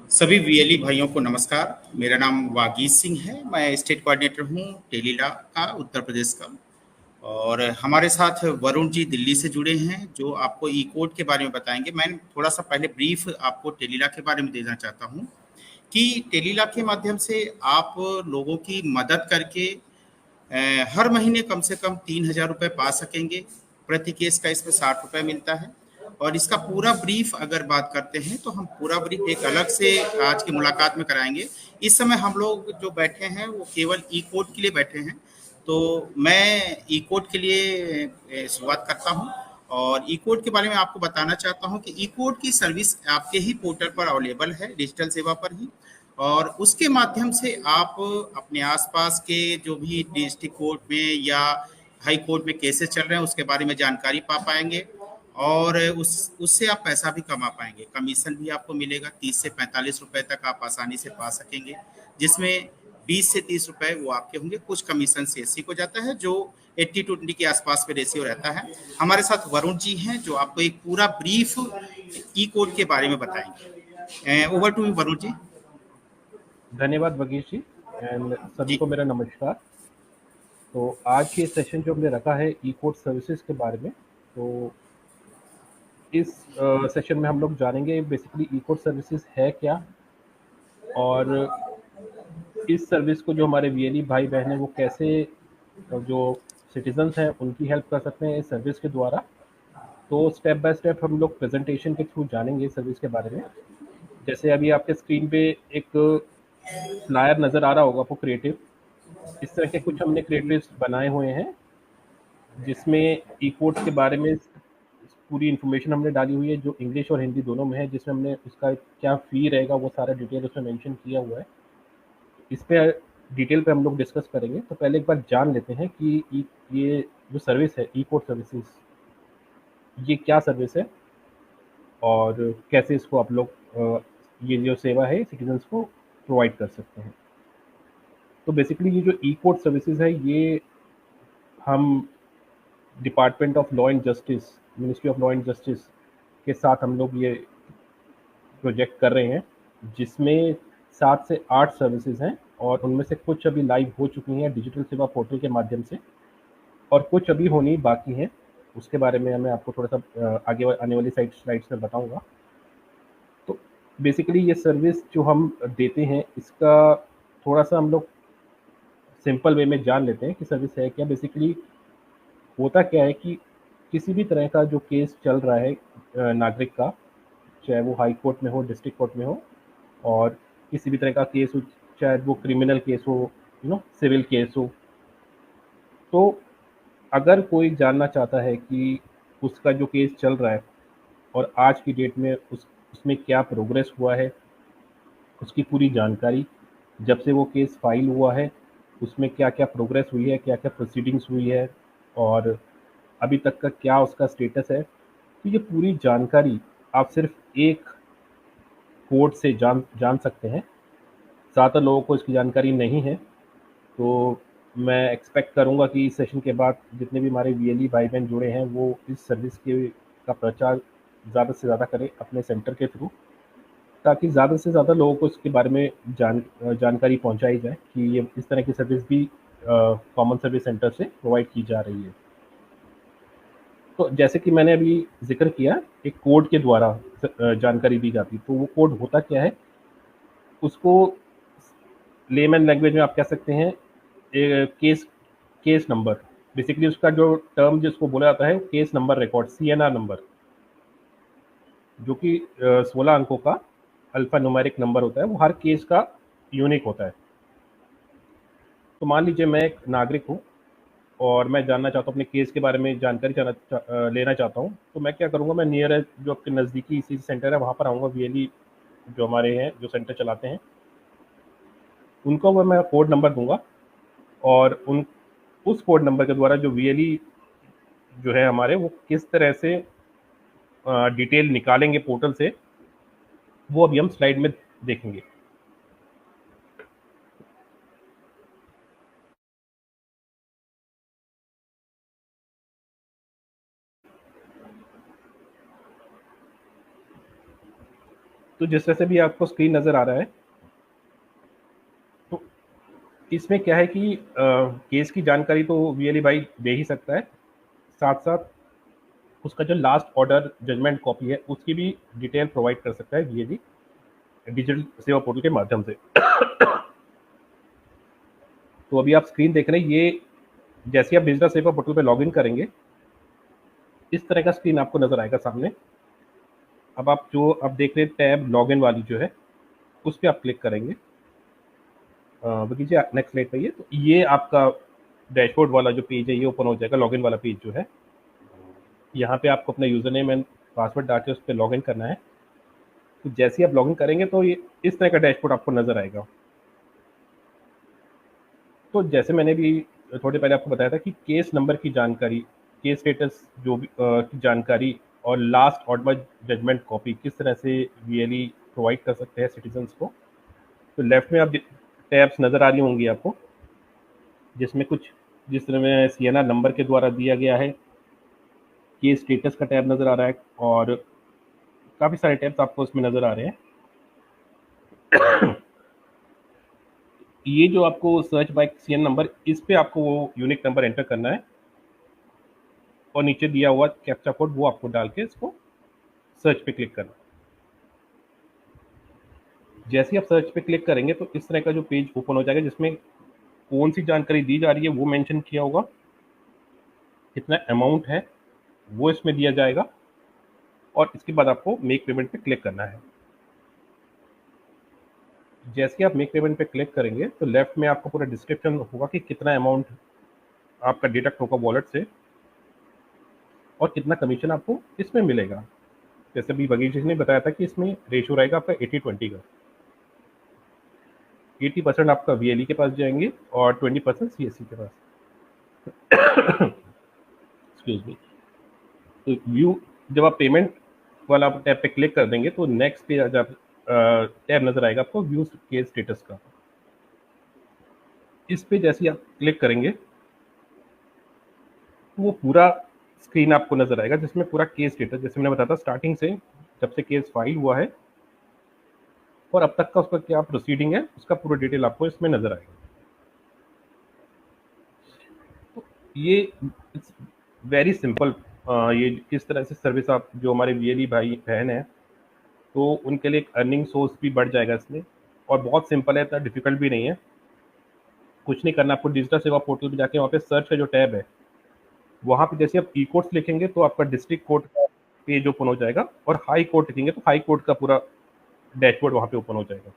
सभी वीएलई भाइयों को नमस्कार। मेरा नाम वागीश सिंह है। मैं स्टेट कोऑर्डिनेटर हूँ टेलीला का, उत्तर प्रदेश का। और हमारे साथ वरुण जी दिल्ली से जुड़े हैं, जो आपको ई कोड के बारे में बताएंगे। मैं थोड़ा सा पहले ब्रीफ आपको टेलीला के बारे में देना चाहता हूँ कि टेलीला के माध्यम से आप लोगों की मदद करके हर महीने कम से कम 3,000 रुपये पा सकेंगे। प्रति केस का इसमें 60 रुपये मिलता है। और इसका पूरा ब्रीफ अगर बात करते हैं तो हम पूरा ब्रीफ एक अलग से आज की मुलाकात में कराएंगे। इस समय हम लोग जो बैठे हैं वो केवल ई कोड के लिए बैठे हैं। तो मैं ई कोड के लिए शुरुआत करता हूं और ई कोड के बारे में आपको बताना चाहता हूं कि ई कोड की सर्विस आपके ही पोर्टल पर अवेलेबल है, डिजिटल सेवा पर ही। और उसके माध्यम से आप अपने आसपास के जो भी डिस्ट्रिक्ट कोर्ट में या हाई कोर्ट में केसेस चल रहे हैं उसके बारे में जानकारी पा पाएंगे। और उससे आप पैसा भी कमा पाएंगे। कमीशन भी आपको मिलेगा, 30 से 45 रुपए तक आप आसानी से पा सकेंगे, जिसमें 20 से 30 रुपए वो आपके होंगे। कुछ कमीशन सीएससी को जाता है, जो 80-20 के आसपास में रेशियो रहता है। हमारे साथ वरुण जी हैं, जो आपको एक पूरा ब्रीफ ई कोड के बारे में बताएंगे। Over to Varun ji. धन्यवाद वगीश जी एंड सभी जी को मेरा नमस्कार। तो आज के सेशन जो हमने रखा है ई कोड सर्विसेज के बारे में, तो इस सेशन में हम लोग जानेंगे बेसिकली ई कोड सर्विसेज है क्या, और इस सर्विस को जो हमारे वीएलई भाई बहन हैं वो कैसे जो सिटीजन्स हैं उनकी हेल्प कर सकते हैं इस सर्विस के द्वारा। तो स्टेप बाय स्टेप हम लोग प्रेजेंटेशन के थ्रू जानेंगे इस सर्विस के बारे में। जैसे अभी आपके स्क्रीन पे एक फ्लायर नज़र आ रहा होगा आपको, क्रिएटिव। इस तरह के कुछ हमने क्रिएटिव्स बनाए हुए हैं जिसमें ई कोड्स के बारे में पूरी इन्फॉर्मेशन हमने डाली हुई है, जो इंग्लिश और हिंदी दोनों में है, जिसमें हमने उसका क्या फ़ी रहेगा वो सारा डिटेल उसमें मेंशन किया हुआ है। इस पे डिटेल पे हम लोग डिस्कस करेंगे। तो पहले एक बार जान लेते हैं कि ये जो सर्विस है ई कोड सर्विसेज, ये क्या सर्विस है और कैसे इसको आप लोग ये जो सेवा है सिटीजन्स को प्रोवाइड कर सकते हैं। तो बेसिकली ये जो ई कोड सर्विसेज है ये हम department of law and justice, ministry of law and justice के साथ हम लोग ये प्रोजेक्ट कर रहे हैं, जिसमें 7 से 8 सर्विसेज हैं और उनमें से कुछ अभी लाइव हो चुकी हैं डिजिटल सेवा पोर्टल के माध्यम से, और कुछ अभी होनी बाकी हैं। उसके बारे में मैं आपको थोड़ा सा आगे आने वाली स्लाइड्स में बताऊंगा। तो बेसिकली ये सर्विस जो हम देते हैं इसका थोड़ा सा हम लोग सिंपल वे में जान लेते हैं कि सर्विस है क्या। बेसिकली होता क्या है कि किसी भी तरह का जो केस चल रहा है नागरिक का, चाहे वो हाई कोर्ट में हो, डिस्ट्रिक्ट कोर्ट में हो, और किसी भी तरह का केस हो, चाहे वो क्रिमिनल केस हो, सिविल केस हो, तो अगर कोई जानना चाहता है कि उसका जो केस चल रहा है और आज की डेट में उसमें क्या प्रोग्रेस हुआ है, उसकी पूरी जानकारी, जब से वो केस फाइल हुआ है उसमें क्या क्या प्रोग्रेस हुई है, क्या क्या प्रोसीडिंग्स हुई है, और अभी तक का क्या उसका स्टेटस है, तो ये पूरी जानकारी आप सिर्फ एक कोड से जान सकते हैं। ज़्यादातर लोगों को इसकी जानकारी नहीं है। तो मैं एक्सपेक्ट करूंगा कि इस सेशन के बाद जितने भी हमारे वीएलई भाई बहन जुड़े हैं वो इस सर्विस के का प्रचार ज़्यादा से ज़्यादा करें अपने सेंटर के थ्रू, ताकि ज़्यादा से ज़्यादा लोगों को इसके बारे में जानकारी पहुंचाई जाए कि ये इस तरह की सर्विस भी कॉमन सर्विस सेंटर से प्रोवाइड की जा रही है। तो जैसे कि मैंने अभी जिक्र किया, एक कोड के द्वारा जानकारी दी जाती है। तो वो कोड होता क्या है, उसको लेमैन लैंग्वेज में आप कह सकते हैं केस केस नंबर। बेसिकली उसका जो टर्म जिसको बोला जाता है case number record, CNR number, जो कि 16 अंकों का अल्फा न्यूमेरिक नंबर होता है। वो हर केस का यूनिक होता है। तो मान लीजिए मैं एक नागरिक हूँ और मैं जानना चाहता हूँ अपने केस के बारे में जानकारी लेना चाहता हूँ। तो मैं क्या करूँगा, मैं नियरेस्ट जो आपके नज़दीकी इसी सेंटर है वहाँ पर आऊँगा। वीएलई जो हमारे हैं जो सेंटर चलाते हैं उनको मैं कोड नंबर दूंगा, और उस कोड नंबर के द्वारा जो वीएलई जो है हमारे वो किस तरह से डिटेल निकालेंगे पोर्टल से, वो अभी हम स्लाइड में देखेंगे। तो जिस तरह से भी आपको स्क्रीन नज़र आ रहा है, तो इसमें क्या है कि केस की जानकारी तो वीएलई भाई दे ही सकता है, साथ साथ उसका जो लास्ट ऑर्डर जजमेंट कॉपी है उसकी भी डिटेल प्रोवाइड कर सकता है वीएलई डिजिटल सेवा पोर्टल के माध्यम से। तो अभी आप स्क्रीन देख रहे हैं, ये जैसे आप डिजिटल सेवा पोर्टल पे लॉगिन करेंगे इस तरह का स्क्रीन आपको नजर आएगा सामने। अब आप देख रहे हैं टैब लॉगिन वाली जो है उस पर आप क्लिक करेंगे, कीजिए नेक्स्ट स्लाइड पे। तो ये आपका डैशबोर्ड वाला जो पेज है ये ओपन हो जाएगा, लॉगिन वाला पेज जो है। यहाँ पे आपको अपना यूजर नेम एंड पासवर्ड डाल के उस पर लॉगिन करना है। तो जैसे ही आप लॉगिन करेंगे तो ये इस तरह का डैशबोर्ड आपको नजर आएगा। तो जैसे मैंने भी थोड़ी पहले आपको बताया था कि केस नंबर की जानकारी, केस स्टेटस जो भी की जानकारी और लास्ट ऑर्डर जजमेंट कॉपी किस तरह से वीएलई प्रोवाइड कर सकते हैं सिटीजन्स को। तो लेफ्ट में आप टैब्स नज़र आ रही होंगी आपको, जिसमें कुछ जिस तरह में सीएनआर नंबर के द्वारा दिया गया है, केस स्टेटस का टैब नज़र आ रहा है और काफ़ी सारे टैब्स आपको उसमें नज़र आ रहे हैं। ये जो आपको सर्च बाय सीएन नंबर, इस पे आपको वो यूनिक नंबर एंटर करना है और नीचे दिया हुआ कैप्चा कोड वो आपको डाल के इसको सर्च पे क्लिक करना है। जैसे ही आप सर्च पे क्लिक करेंगे तो इस तरह का जो पेज ओपन हो जाएगा, जिसमें कौन सी जानकारी दी जा रही है वो मेंशन किया होगा, कितना अमाउंट है वो इसमें दिया जाएगा और इसके बाद आपको मेक पेमेंट पे क्लिक करना है। जैसे ही आप मेक पेमेंट पे क्लिक करेंगे तो लेफ्ट में आपको पूरा डिस्क्रिप्शन होगा कि कितना अमाउंट आपका डिडक्ट होगा वॉलेट से और कितना कमीशन आपको इसमें मिलेगा। जैसे अभी बगीच जी ने बताया था कि इसमें रेशियो रहेगा आपका 80-20 का। 80% आपका वीएलई के पास जाएंगे और 20% सीएससी के पास। Excuse me. तो व्यू, जब आप पेमेंट वाला टैब पे क्लिक कर देंगे तो नेक्स्ट पे जब टैब नजर आएगा आपको व्यू केस स्टेटस का। इस पे जैसे ही आप क्लिक करेंगे तो वो पूरा स्क्रीन आपको नजर आएगा, जिसमें पूरा केस स्टेटस, जैसे मैंने बताया था स्टार्टिंग से जब से केस फाइल हुआ है और अब तक का उसका क्या प्रोसीडिंग है उसका पूरा डिटेल आपको इसमें नजर आएगा। तो ये इट्स वेरी सिंपल। ये किस तरह से सर्विस आप जो हमारे वीएलई भाई बहन है तो उनके लिए एक अर्निंग सोर्स भी बढ़ जाएगा इसमें, और बहुत सिंपल है, इतना डिफिकल्ट भी नहीं है। कुछ नहीं करना आपको, डिजिटल सेवा पोर्टल पे जाके वहाँ पे सर्च का जो टैब है वहाँ पे जैसे आप ई कोर्ट्स लिखेंगे तो आपका डिस्ट्रिक्ट कोर्ट का पेज ओपन हो जाएगा और हाई कोर्ट लिखेंगे तो हाई कोर्ट का पूरा डैशबोर्ड वहाँ पे ओपन हो जाएगा।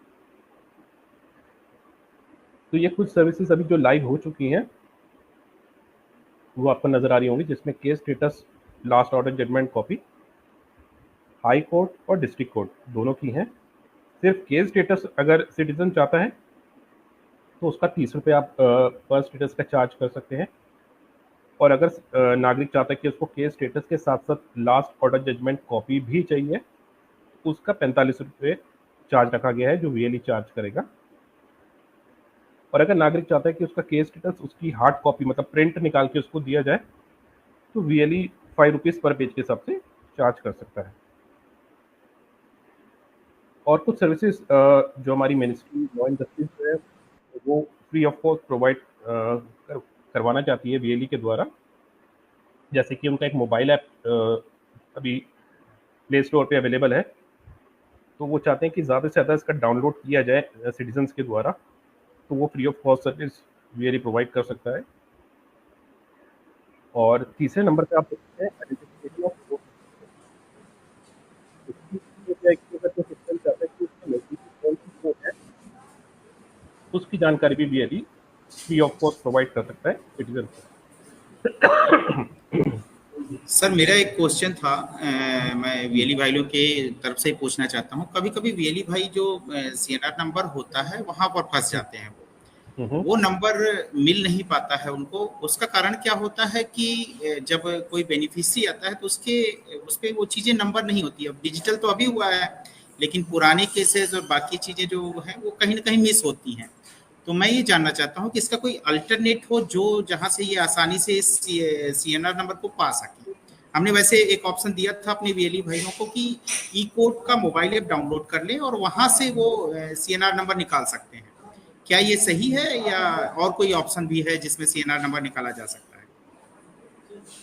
तो ये कुछ सर्विसेज अभी जो लाइव हो चुकी हैं वो आपको नजर आ रही होंगी, जिसमें case status, last order judgment copy high court और डिस्ट्रिक्ट कोर्ट दोनों की हैं। सिर्फ केस स्टेटस अगर सिटीजन चाहता है तो उसका 30 रुपये आप पर स्टेटस का चार्ज कर सकते हैं, और अगर नागरिक चाहता है कि उसको केस स्टेटस के साथ साथ लास्ट ऑर्डर जजमेंट कॉपी भी चाहिए तो उसका 45 रुपये चार्ज रखा गया है जो वीएलई चार्ज करेगा। और अगर नागरिक चाहता है कि उसका केस स्टेटस उसकी हार्ड कॉपी मतलब प्रिंट निकाल के उसको दिया जाए तो वीएलई 5 रुपीज़ पर पेज के हिसाब से चार्ज कर सकता है। और कुछ सर्विसेज जो हमारी मिनिस्ट्री लॉ एंड जस्टिस है वो फ्री ऑफ कॉस्ट प्रोवाइड करवाना चाहती है वीएलई के द्वारा, जैसे कि उनका एक मोबाइल ऐप अभी प्ले स्टोर पे अवेलेबल है, तो वो चाहते हैं कि ज़्यादा से ज़्यादा इसका डाउनलोड किया जाए सिटीजन्स के द्वारा, तो वो free of cost service VLE provide कर सकता है। और तीसरे नंबर पे आप देखते हैं आइडेंटिफिकेशन ऑफ वोट। सिस्टम चाहता है कि उसके नज़दीकी कौन सी वोट है उसकी जानकारी भी VLE free of cost provide कर सकता है सिटीजन को। सर मेरा एक क्वेश्चन था, मैं वीएलई भाइयों के तरफ से पूछना चाहता हूँ। कभी कभी वीएलई भाई जो सीएनआर नंबर होता है वहां पर फंस जाते हैं, वो नंबर मिल नहीं पाता है उनको। उसका कारण क्या होता है कि जब कोई बेनिफिशियरी आता है तो उस पे वो चीजें नंबर नहीं होती। अब डिजिटल तो अभी हुआ है लेकिन पुराने केसेस और बाकी चीजें जो है वो कहीं ना कहीं मिस होती हैं। तो मैं ये जानना चाहता हूँ कि इसका कोई अल्टरनेट हो जो जहां से ये आसानी से इस सीएनआर नंबर को पा सके। हमने वैसे एक ऑप्शन दिया था अपने वीएलई भाइयों को कि ई कोड का मोबाइल ऐप डाउनलोड कर लें और वहां से वो सीएनआर नंबर निकाल सकते हैं। क्या ये सही है या और कोई ऑप्शन भी है जिसमें सीएनआर नंबर निकाला जा सकता है?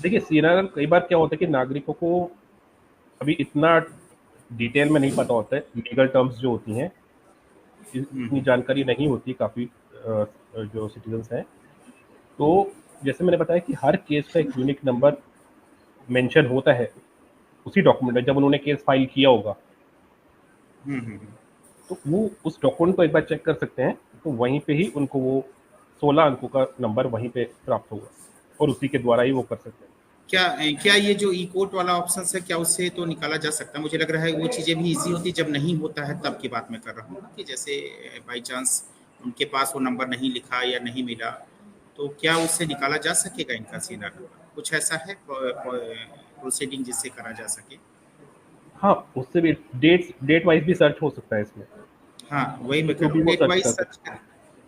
देखिए, सीएनआर कई बार क्या होता है कि नागरिकों को अभी इतना डिटेल में नहीं पता होता है, लीगल टर्म्स जो होती हैं इतनी जानकारी नहीं होती काफ़ी जो सिटीजन्स हैं। तो जैसे मैंने बताया कि हर केस का एक यूनिक नंबर मेंशन होता है उसी डॉक्यूमेंट में, जब उन्होंने केस फाइल किया होगा तो वो उस डॉक्यूमेंट को एक बार चेक कर सकते हैं, तो वहीं पे ही उनको वो 16 अंकों का नंबर वहीं पे प्राप्त होगा और उसी के द्वारा ही वो कर सकते हैं। क्या क्या ये जो ई कोड वाला ऑप्शन है क्या उससे तो निकाला जा सकता है? मुझे लग रहा है वो चीजें भी इजी होती जब नहीं होता है तब की बात मैं कर रहा हूँ कि जैसे बाई चांस उनके पास वो नंबर नहीं लिखा या नहीं मिला, तो क्या उससे निकाला जा सकेगा इनका सीएनआर नंबर? कुछ ऐसा है प्रोसीडिंग जिससे करा जा सके? हाँ, उससे भी डेट वाइज भी सर्च हो सकता है इसमें, हाँ वही मैं तो कह रहा भी हूँ, वो डेट सर्च वाइज कर सर्च सकते करें। हैं,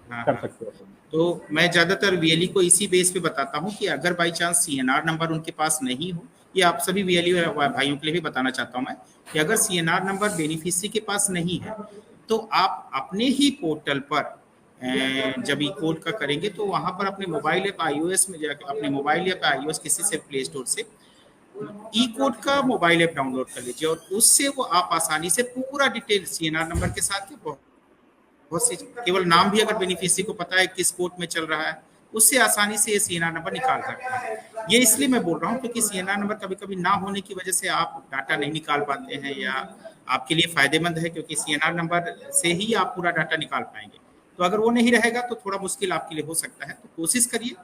हाँ कर हाँ। सकते हैं। तो मैं ज़्यादातर वीएलई को इसी बेस पे बताता हूँ कि अगर बाई चांस सीएनआर नंबर उनके पास नहीं हो, ये आप सभी वीएलई भाइयों के लिए भी बताना चाहता हूँ मैं कि अगर सीएनआर नंबर बेनिफिशियरी के पास नहीं है तो आप अपने ही पोर्टल पर जब ई कोड का करेंगे तो वहां पर अपने मोबाइल ऐप आईओएस में जाकर अपने मोबाइल ऐप आईओएस किसी से प्ले स्टोर से ई कोड का मोबाइल ऐप डाउनलोड कर लीजिए और उससे वो आप आसानी से पूरा डिटेल सीएनआर नंबर के साथ बहुत सी केवल नाम भी अगर बेनिफिशियरी को पता है किस कोर्ट में चल रहा है उससे आसानी से ये सीएनआर नंबर निकाल सकते हैं। ये इसलिए मैं बोल रहा हूँ क्योंकि सीएनआर नंबर कभी कभी ना होने की वजह से आप डाटा नहीं निकाल पाते हैं या आपके लिए फायदेमंद है क्योंकि सीएनआर नंबर से ही आप पूरा डाटा निकाल पाएंगे। तो अगर वो नहीं रहेगा तो थोड़ा मुश्किल आपके लिए हो सकता है, तो कोशिश करिए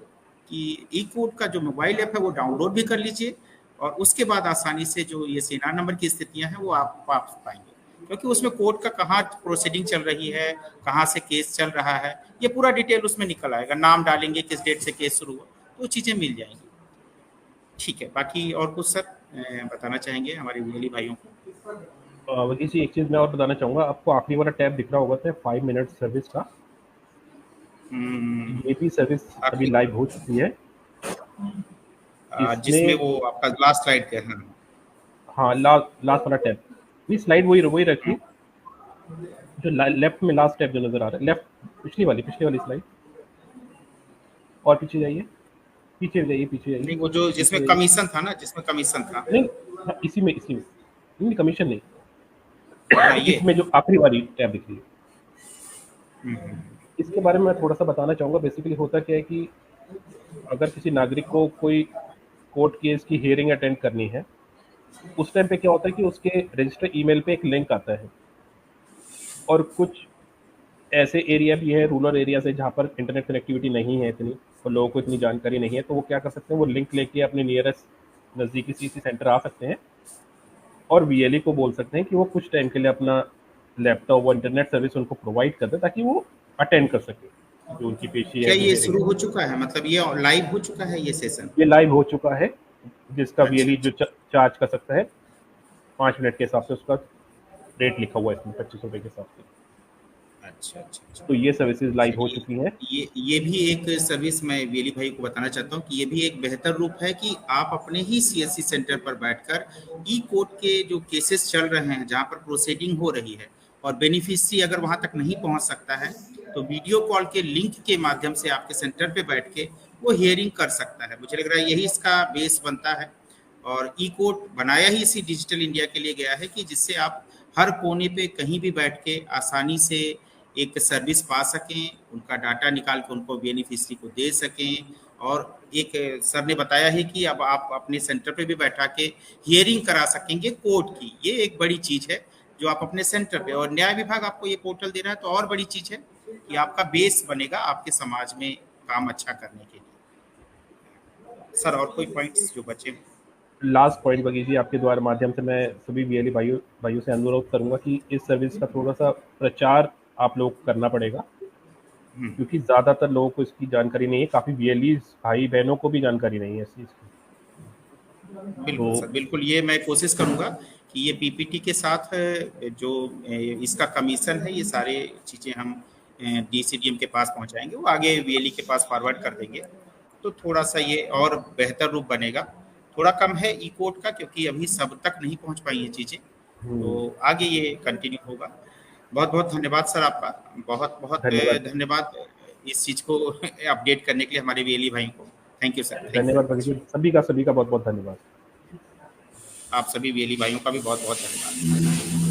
कि ई कोड का जो मोबाइल ऐप है वो डाउनलोड भी कर लीजिए और उसके बाद आसानी से जो ये सीएनआर नंबर की स्थितियां हैं वो आप पा पाएंगे, क्योंकि उसमें कोर्ट का कहाँ प्रोसीडिंग चल रही है, कहाँ से केस चल रहा है, ये पूरा डिटेल उसमें निकल आएगा। नाम डालेंगे किस डेट से केस शुरू हुआ तो चीज़ें मिल जाएंगी। ठीक है, बाकी और कुछ सर बताना चाहेंगे हमारे वीएलई भाइयों को? वही सी एक चीज़ मैं और बताना चाहूँगा, आपको आखिरी वाला टैब दिख रहा होगा तो 5 मिनट सर्विस का, हम्म, ये भी सर्विस अभी आखिरी लाइव हो चुकी है। जिसमें इसमें वो आपका लास्ट स्लाइड का है। हाँ, लास्ट वाला टैब, ये स्लाइड वही वही रखिए जो लेफ्ट में लास्ट टैब जो नज़र आ रहा है, लेफ्ट पिछली वाली स्लाइड, और पीछे जाइए, पीछे जाइए, नहीं, वो जो पीछे जिसमें जाइए। कमीशन था ना, जिसमें कमीशन था। नहीं, हाँ, इसी में नहीं, कमीशन नहीं। हाँ ये। इसमें जो आखिरी वाली टैब दिख रही है, हम्म, इसके बारे में मैं थोड़ा सा बताना चाहूँगा। बेसिकली होता क्या है कि अगर किसी नागरिक को कोई कोर्ट केस की हियरिंग अटेंड करनी है, उस टाइम पे क्या होता है कि उसके रजिस्टर ईमेल पे एक लिंक आता है, और कुछ ऐसे एरिया भी है, रूरल एरिया से, जहाँ पर इंटरनेट कनेक्टिविटी नहीं है इतनी और लोगों को इतनी जानकारी नहीं है, तो वो क्या कर सकते हैं, वो लिंक लेके अपने नियरेस्ट नज़दीकी सीसी सेंटर आ सकते हैं और वीएलई को बोल सकते हैं कि वो कुछ टाइम के लिए अपना लैपटॉप, वो इंटरनेट सर्विस उनको प्रोवाइड कर दे ताकि वो अटेंड कर सके जो उनकी पेशी है, क्या जो ये हियरिंग शुरू है। हो चुका है, मतलब ये लाइव हो चुका है ये सेशन? ये लाइव हो चुका है, जिसका अच्छा वीएलई जो अच्छा चार्ज कर सकता है 5 मिनट के हिसाब से, उसका रेट लिखा हुआ है इसमें 25 रुपये के हिसाब से। अच्छा अच्छा अच्छा। तो ये सर्विसेज लाइव हो चलिए, चुकी हैं। ये भी एक सर्विस मैं वेली भाई को बताना चाहता हूँ कि ये भी एक बेहतर रूप है कि आप अपने ही सीएससी सेंटर पर बैठकर ई कोर्ट के जो केसेस चल रहे हैं जहाँ पर प्रोसीडिंग हो रही है और बेनिफिशियरी अगर वहां तक नहीं पहुंच सकता है तो वीडियो कॉल के लिंक के माध्यम से आपके सेंटर पे बैठ के वो हियरिंग कर सकता है। मुझे लग रहा है यही इसका बेस बनता है और ई कोर्ट बनाया ही इसी डिजिटल इंडिया के लिए गया है कि जिससे आप हर कोने पे कहीं भी बैठ के आसानी से एक सर्विस पा सकें, उनका डाटा निकाल के उनको बेनिफिशियरी को दे सकें। और एक सर ने बताया है कि अब आप अपने सेंटर पे भी बैठा के हियरिंग करा सकेंगे कोर्ट की, ये एक बड़ी चीज है जो आप अपने सेंटर पे, और न्याय विभाग आपको ये पोर्टल दे रहा है तो और बड़ी चीज है कि आपका बेस बनेगा आपके समाज में काम अच्छा करने के लिए। सर और कोई पॉइंट्स जो बचे? लास्ट पॉइंट बगी जी, आपके द्वारा माध्यम से मैं सभी वीएलई भाइयों भाइयों से अनुरोध करूंगा कि इस सर्विस का थोड़ा सा प्रचार आप लोग को करना पड़ेगा, क्योंकि ज़्यादातर लोगों को इसकी जानकारी नहीं है, काफ़ी वीएलई भाई बहनों को भी जानकारी नहीं है इस चीज़ की। बिल्कुल तो सर, बिल्कुल, ये मैं कोशिश करूंगा कि ये पीपीटी के साथ जो इसका कमीशन है ये सारे चीज़ें हम डीसीडीएम के पास पहुंचाएंगे, वो आगे वीएलई के पास फॉरवर्ड कर देंगे तो थोड़ा सा ये और बेहतर रूप बनेगा। थोड़ा कम है ई कोड का, क्योंकि अभी सब तक नहीं पहुंच पाई ये चीज़ें, तो आगे ये कंटिन्यू होगा। बहुत बहुत धन्यवाद सर आपका, बहुत बहुत धन्यवाद। धन्यवाद इस चीज़ को अपडेट करने के लिए हमारे वीएलई भाई को। Thank you sir, thank you धन्यवाद वेरी मच। सभी का बहुत बहुत धन्यवाद। आप सभी वीएलई भाइयों का भी बहुत बहुत धन्यवाद।